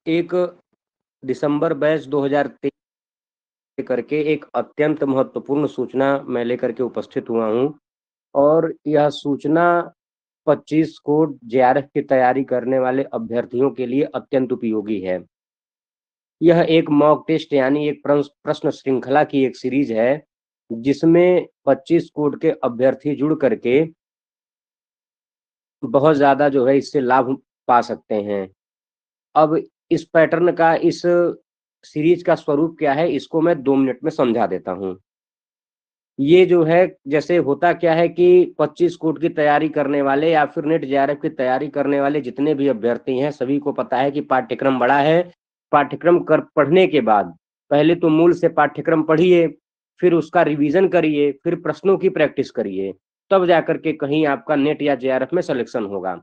एक दिसंबर बैच 2023 करके एक अत्यंत महत्वपूर्ण सूचना मैं लेकर के उपस्थित हुआ हूँ और यह सूचना 25 कोड जेआरएफ की तैयारी करने वाले अभ्यर्थियों के लिए अत्यंत उपयोगी है। यह एक मॉक टेस्ट यानी एक प्रश्न श्रृंखला की एक सीरीज है जिसमें 25 कोड के अभ्यर्थी जुड़ करके बहुत ज़्यादा जो है इससे लाभ पा सकते हैं। अब इस पैटर्न का इस सीरीज का स्वरूप क्या है इसको मैं 2 मिनट में समझा देता हूँ। ये जो है जैसे होता क्या है कि 25 कोड की तैयारी करने वाले या फिर नेट जेआरएफ की तैयारी करने वाले जितने भी अभ्यर्थी हैं सभी को पता है कि पाठ्यक्रम बड़ा है। पाठ्यक्रम कर पढ़ने के बाद पहले तो मूल से पाठ्यक्रम पढ़िए, फिर उसका रिवीजन करिए, फिर प्रश्नों की प्रैक्टिस करिए, तब जाकर के कहीं आपका नेट या जेआरएफ में सिलेक्शन होगा।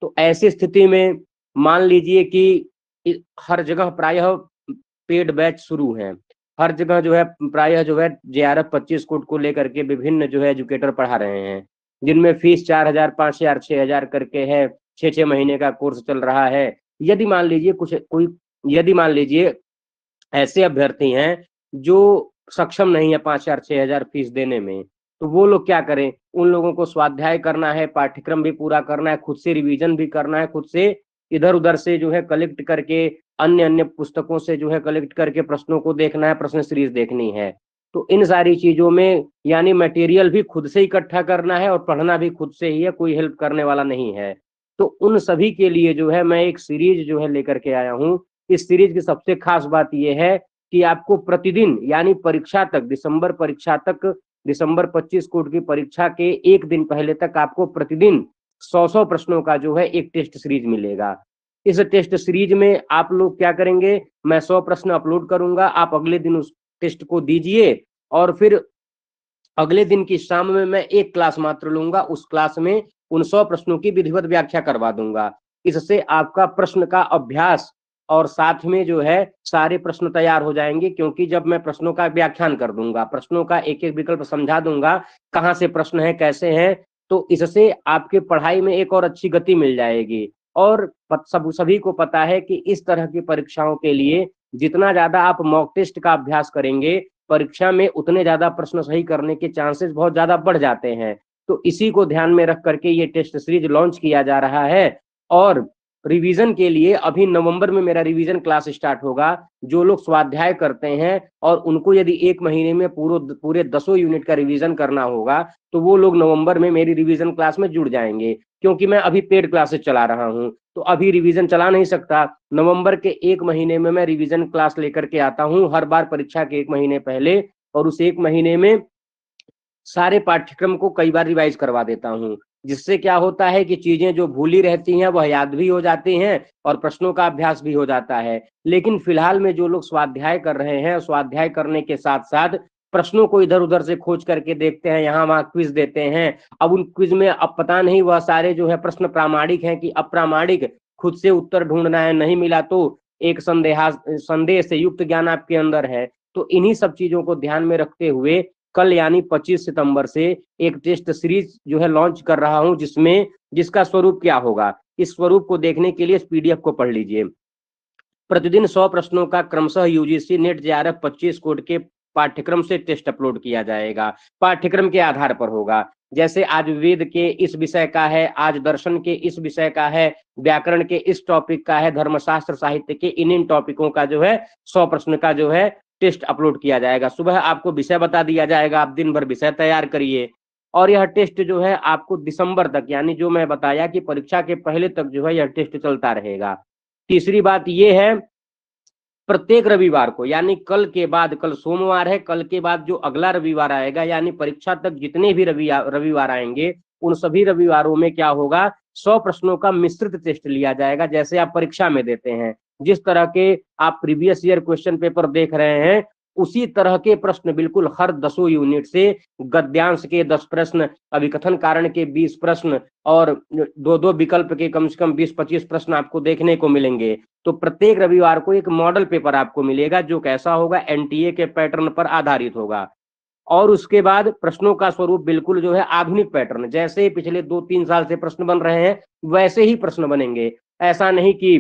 तो ऐसी स्थिति में मान लीजिए कि हर जगह प्रायः पेड बैच शुरू हैं। हर जगह जो है प्रायः जो है जेआरएफ 25 कोड को लेकर के विभिन्न जो है एजुकेटर पढ़ा रहे हैं, जिनमें फीस 4,000, 5,000, 6,000 करके है। 6-6 महीने का कोर्स चल रहा है। यदि मान लीजिए यदि मान लीजिए ऐसे अभ्यर्थी हैं जो सक्षम नहीं है 5,000, 6,000 फीस देने में, तो वो लोग क्या करें? उन लोगों को स्वाध्याय करना है, पाठ्यक्रम भी पूरा करना है, खुद से रिवीजन भी करना है, खुद से इधर-उधर से जो है कलेक्ट करके अन्य-अन्य पुस्तकों से जो है कलेक्ट करके प्रश्नों को देखना है, प्रश्न सीरीज देखनी है। तो इन सारी चीज़ों में यानी मटेरियल भी खुद से इकट्ठा करना है और पढ़ना भी खुद से ही है, कोई हेल्प करने वाला नहीं है। तो उन सभी के लिए जो है मैं एक सीरीज जो है लेकर के आया हूँ। इस सीरीज की सबसे खास बात ये है कि आपको प्रतिदिन यानी परीक्षा तक दिसंबर 25 कोड की परीक्षा के 1 दिन पहले तक आपको प्रतिदिन 100-100 प्रश्नों का जो है एक टेस्ट सीरीज मिलेगा। इस टेस्ट सीरीज में आप लोग क्या करेंगे? मैं 100 प्रश्न अपलोड करूंगा, आप अगले दिन उस टेस्ट को दीजिए और फिर अगले दिन की शाम में मैं एक क्लास मात्र लूंगा। उस क्लास में उन 100 प्रश्नों की विधिवत व्याख्या करवा दूंगा। इससे आपका प्रश्न का अभ्यास और साथ में जो है सारे प्रश्न तैयार हो जाएंगे, क्योंकि जब मैं प्रश्नों का व्याख्यान कर दूंगा, प्रश्नों का एक-एक विकल्प समझा दूंगा, कहाँ से प्रश्न है, कैसे हैं, तो इससे आपके पढ़ाई में एक और अच्छी गति मिल जाएगी। और सभी को पता है कि इस तरह की परीक्षाओं के लिए जितना ज्यादा आप मॉक टेस्ट का अभ्यास करेंगे, परीक्षा में उतने ज्यादा प्रश्न सही करने के चांसेस बहुत ज्यादा बढ़ जाते हैं। तो इसी को ध्यान में रख करके ये टेस्ट सीरीज लॉन्च किया जा रहा है। और रिवीजन के लिए अभी नवंबर में मेरा रिवीजन क्लास स्टार्ट होगा। जो लोग स्वाध्याय करते हैं और उनको यदि 1 महीने में पूरे 10 यूनिट का रिवीजन करना होगा, तो वो लोग नवंबर में मेरी रिवीजन क्लास में जुड़ जाएंगे, क्योंकि मैं अभी पेड क्लासेस चला रहा हूँ तो अभी रिवीजन चला नहीं सकता। नवंबर के 1 महीने में मैं रिवीजन क्लास लेकर के आता हूँ, हर बार परीक्षा के 1 महीने पहले, और उस 1 महीने में सारे पाठ्यक्रम को कई बार रिवाइज करवा देता हूँ। जिससे क्या होता है कि चीजें जो भूली रहती हैं वह याद भी हो जाती हैं और प्रश्नों का अभ्यास भी हो जाता है। लेकिन फिलहाल में जो लोग स्वाध्याय कर रहे हैं, स्वाध्याय करने के साथ साथ प्रश्नों को इधर उधर से खोज करके देखते हैं, यहाँ वहाँ क्विज देते हैं। अब उन क्विज में अब पता नहीं वह सारे जो है प्रश्न प्रामाणिक हैं कि अप्रामाणिक, खुद से उत्तर ढूंढना है, नहीं मिला तो एक संदेह से युक्त ज्ञान आपके अंदर है। तो इन्हीं सब चीजों को ध्यान में रखते हुए कल यानी 25 सितंबर से एक टेस्ट सीरीज जो है लॉन्च कर रहा हूं, जिसका स्वरूप क्या होगा, इस स्वरूप को देखने के लिए इस पीडीएफ को पढ़ लीजिए। प्रतिदिन 100 प्रश्नों का क्रमशः यूजीसी नेट जेआरएफ 25 कोड के पाठ्यक्रम से टेस्ट अपलोड किया जाएगा। पाठ्यक्रम के आधार पर होगा। जैसे आज वेद के इस विषय का है, आज दर्शन के इस विषय का है, व्याकरण के इस टॉपिक का है, धर्मशास्त्र साहित्य के इन टॉपिकों का जो है 100 प्रश्न का जो है टेस्ट अपलोड किया जाएगा। सुबह आपको विषय बता दिया जाएगा, आप दिन भर विषय तैयार करिए। और यह टेस्ट जो है आपको दिसंबर तक, यानी जो मैं बताया कि परीक्षा के पहले तक जो है यह टेस्ट चलता रहेगा। तीसरी बात यह है, प्रत्येक रविवार को यानी कल के बाद, कल सोमवार है, कल के बाद जो अगला रविवार आएगा यानी परीक्षा तक जितने भी रविवार आएंगे, उन सभी रविवारों में क्या होगा, 100 प्रश्नों का मिश्रित टेस्ट लिया जाएगा। जैसे आप परीक्षा में देते हैं, जिस तरह के आप प्रीवियस ईयर क्वेश्चन पेपर देख रहे हैं, उसी तरह के प्रश्न बिल्कुल हर 10 यूनिट से, गद्यांश के 10 प्रश्न, अभिकथन कारण के 20 प्रश्न और 2-2 विकल्प के कम से कम 20-25 प्रश्न आपको देखने को मिलेंगे। तो प्रत्येक रविवार को एक मॉडल पेपर आपको मिलेगा जो कैसा होगा, एनटीए के पैटर्न पर आधारित होगा। और उसके बाद प्रश्नों का स्वरूप बिल्कुल जो है आधुनिक पैटर्न, जैसे पिछले 2-3 साल से प्रश्न बन रहे हैं वैसे ही प्रश्न बनेंगे। ऐसा नहीं कि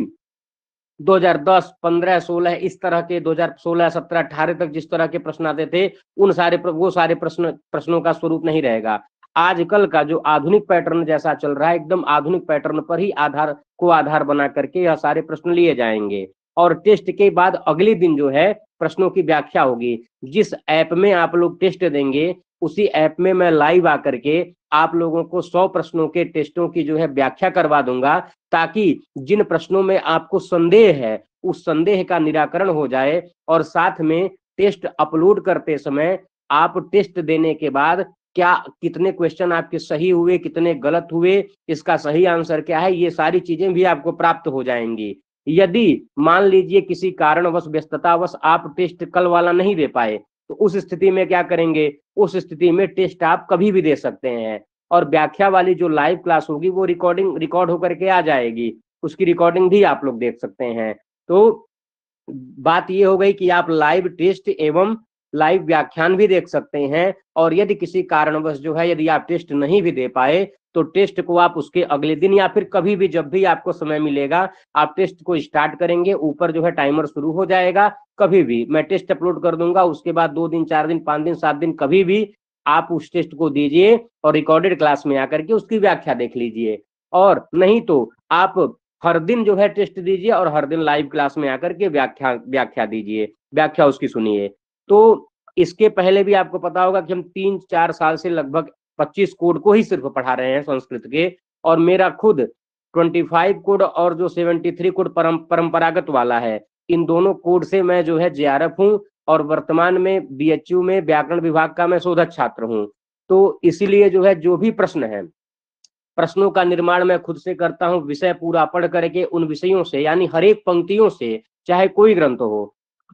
2010, 15, 16 इस तरह के 2016, 17, 18 तक जिस तरह के प्रश्न आते थे वो सारे प्रश्नों का स्वरूप नहीं रहेगा। आजकल का जो आधुनिक पैटर्न जैसा चल रहा है, एकदम आधुनिक पैटर्न पर ही आधार बना करके यह सारे प्रश्न लिए जाएंगे। और टेस्ट के बाद अगले दिन जो है प्रश्नों की व्याख्या होगी। जिस ऐप में आप लोग टेस्ट देंगे उसी ऐप में मैं लाइव आकर के आप लोगों को 100 प्रश्नों के टेस्टों की जो है व्याख्या करवा दूंगा, ताकि जिन प्रश्नों में आपको संदेह है उस संदेह का निराकरण हो जाए। और साथ में टेस्ट अपलोड करते समय आप टेस्ट देने के बाद क्या कितने क्वेश्चन आपके सही हुए, कितने गलत हुए, इसका सही आंसर क्या है, ये सारी चीजें भी आपको प्राप्त हो जाएंगी। यदि मान लीजिए किसी कारणवश व्यस्ततावश आप टेस्ट कल वाला नहीं दे पाए, तो उस स्थिति में क्या करेंगे, उस स्थिति में टेस्ट आप कभी भी दे सकते हैं। और व्याख्या वाली जो लाइव क्लास होगी वो रिकॉर्ड होकर के आ जाएगी, उसकी रिकॉर्डिंग भी आप लोग देख सकते हैं। तो बात ये हो गई कि आप लाइव टेस्ट एवं लाइव व्याख्यान भी देख सकते हैं। और यदि किसी कारणवश जो है यदि आप टेस्ट नहीं भी दे पाए तो टेस्ट को आप उसके अगले दिन या फिर कभी भी जब भी आपको समय मिलेगा आप टेस्ट को स्टार्ट करेंगे, ऊपर जो है टाइमर शुरू हो जाएगा, कभी भी मैं टेस्ट अपलोड कर दूंगा, उसके बाद 2 दिन 4 दिन 5 दिन 7 दिन कभी भी आप उस टेस्ट को दीजिए और रिकॉर्डेड क्लास में आकर के उसकी व्याख्या देख लीजिए। और नहीं तो आप हर दिन जो है टेस्ट दीजिए और हर दिन लाइव क्लास में आकर के व्याख्या दीजिए, व्याख्या उसकी सुनिए। तो इसके पहले भी आपको पता होगा कि हम 3-4 साल से लगभग 25 कोड को ही सिर्फ पढ़ा रहे हैं संस्कृत के, और मेरा खुद 25 कोड और जो 73 कोड परंपरागत वाला है, इन दोनों कोड से मैं जो है JRF हूँ और वर्तमान में BHU में व्याकरण विभाग का मैं शोधक छात्र हूँ। तो इसीलिए जो है जो भी प्रश्न है, प्रश्नों का निर्माण मैं खुद से करता हूँ, विषय पूरा पढ़ करके उन विषयों से यानी हर एक पंक्तियों से, चाहे कोई ग्रंथ हो,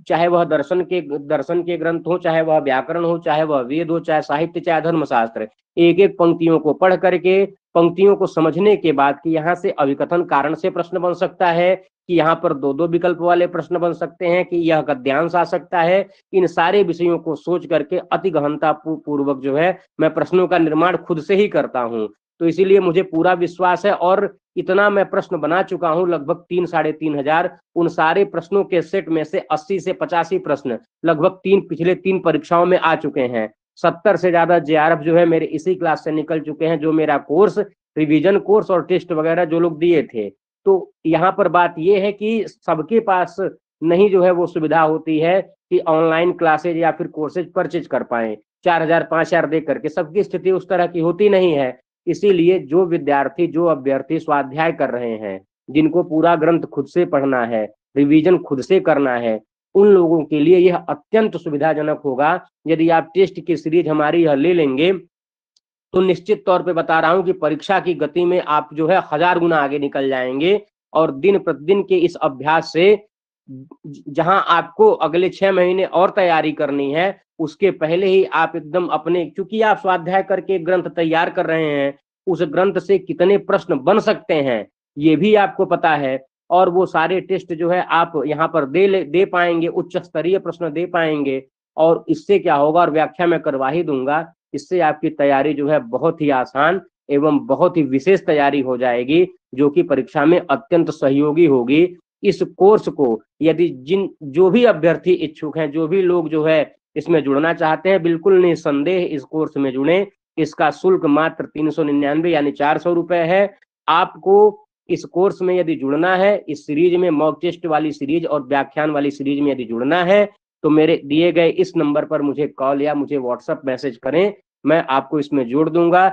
चाहे वह दर्शन के ग्रंथ हो, चाहे वह व्याकरण हो, चाहे वह वेद हो, चाहे साहित्य, चाहे धर्मशास्त्र, एक एक पंक्तियों को पढ़ करके पंक्तियों को समझने के बाद कि यहाँ से अभिकथन कारण से प्रश्न बन सकता है, कि यहाँ पर 2-2 विकल्प वाले प्रश्न बन सकते हैं, कि यह गद्यांश आ सकता है, इन सारे विषयों को सोच करके अति गहनता पूर्वक जो है मैं प्रश्नों का निर्माण खुद से ही करता हूँ। तो इसीलिए मुझे पूरा विश्वास है, और इतना मैं प्रश्न बना चुका हूं लगभग 3-3.5 हजार। उन सारे प्रश्नों के सेट में से 80 से 85 प्रश्न लगभग पिछले 3 परीक्षाओं में आ चुके हैं। 70 से ज्यादा JRF जो है मेरे इसी क्लास से निकल चुके हैं, जो मेरा कोर्स, रिवीजन कोर्स और टेस्ट वगैरह जो लोग दिए थे। तो यहाँ पर बात यह है कि सबके पास नहीं जो है वो सुविधा होती है कि ऑनलाइन क्लासेज या फिर कोर्सेज परचेज कर पाए 4,000 5,000 दे करके, सबकी स्थिति उस तरह की होती नहीं है। इसीलिए जो विद्यार्थी, जो अभ्यर्थी स्वाध्याय कर रहे हैं, जिनको पूरा ग्रंथ खुद से पढ़ना है, रिवीजन खुद से करना है, उन लोगों के लिए यह अत्यंत सुविधाजनक होगा। यदि आप टेस्ट की सीरीज हमारी यह ले लेंगे तो निश्चित तौर पे बता रहा हूं कि परीक्षा की गति में आप जो है 1000 गुना आगे निकल जाएंगे। और दिन प्रतिदिन के इस अभ्यास से जहां आपको अगले 6 महीने और तैयारी करनी है, उसके पहले ही आप एकदम अपने, क्योंकि आप स्वाध्याय करके ग्रंथ तैयार कर रहे हैं, उस ग्रंथ से कितने प्रश्न बन सकते हैं ये भी आपको पता है। और वो सारे टेस्ट जो है आप यहाँ पर दे पाएंगे, उच्च स्तरीय प्रश्न दे पाएंगे। और इससे क्या होगा, और व्याख्या में करवा ही दूंगा, इससे आपकी तैयारी जो है बहुत ही आसान एवं बहुत ही विशेष तैयारी हो जाएगी, जो कि परीक्षा में अत्यंत सहयोगी होगी। इस कोर्स को यदि जो भी अभ्यर्थी इच्छुक हैं, जो भी लोग जो है इसमें जुड़ना चाहते हैं, बिल्कुल निसंदेह इस कोर्स में जुड़े। इसका शुल्क मात्र 399 यानी 400 रुपए है। आपको इस कोर्स में यदि जुड़ना है, इस सीरीज में, मॉक टेस्ट वाली सीरीज और व्याख्यान वाली सीरीज में यदि जुड़ना है, तो मेरे दिए गए इस नंबर पर मुझे कॉल या मुझे व्हाट्सएप मैसेज करें, मैं आपको इसमें जोड़ दूंगा।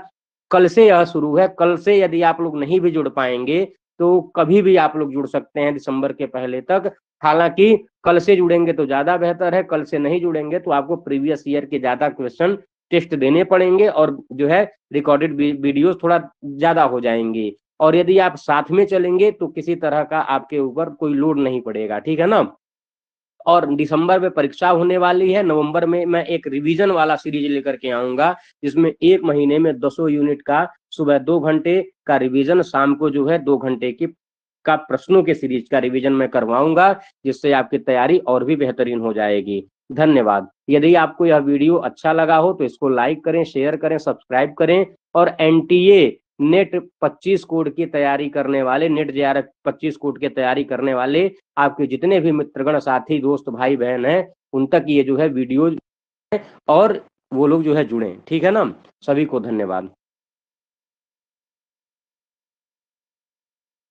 कल से यह शुरू है, कल से यदि आप लोग नहीं भी जुड़ पाएंगे तो कभी भी आप लोग जुड़ सकते हैं दिसंबर के पहले तक। हालांकि कल से जुड़ेंगे तो ज्यादा बेहतर है, कल से नहीं जुड़ेंगे तो आपको प्रीवियस ईयर के ज्यादा क्वेश्चन टेस्ट देने पड़ेंगे और जो है रिकॉर्डेड वीडियोस थोड़ा ज्यादा हो जाएंगी। और यदि आप साथ में चलेंगे तो किसी तरह का आपके ऊपर कोई लोड नहीं पड़ेगा, ठीक है ना। और दिसंबर में परीक्षा होने वाली है, नवंबर में मैं एक रिवीजन वाला सीरीज लेकर के आऊंगा, जिसमें 1 महीने में 200 यूनिट का सुबह 2 घंटे का रिवीजन, शाम को जो है 2 घंटे की का प्रश्नों के सीरीज का रिवीजन मैं करवाऊंगा, जिससे आपकी तैयारी और भी बेहतरीन हो जाएगी। धन्यवाद। यदि आपको यह वीडियो अच्छा लगा हो तो इसको लाइक करें, शेयर करें, सब्सक्राइब करें और NTA नेट 25 कोड की तैयारी करने वाले, नेट जेआरएफ 25 कोड की तैयारी करने वाले आपके जितने भी मित्रगण, साथी, दोस्त, भाई बहन हैं, उन तक ये जो है वीडियो और वो लोग जो है जुड़े। ठीक है ना, सभी को धन्यवाद।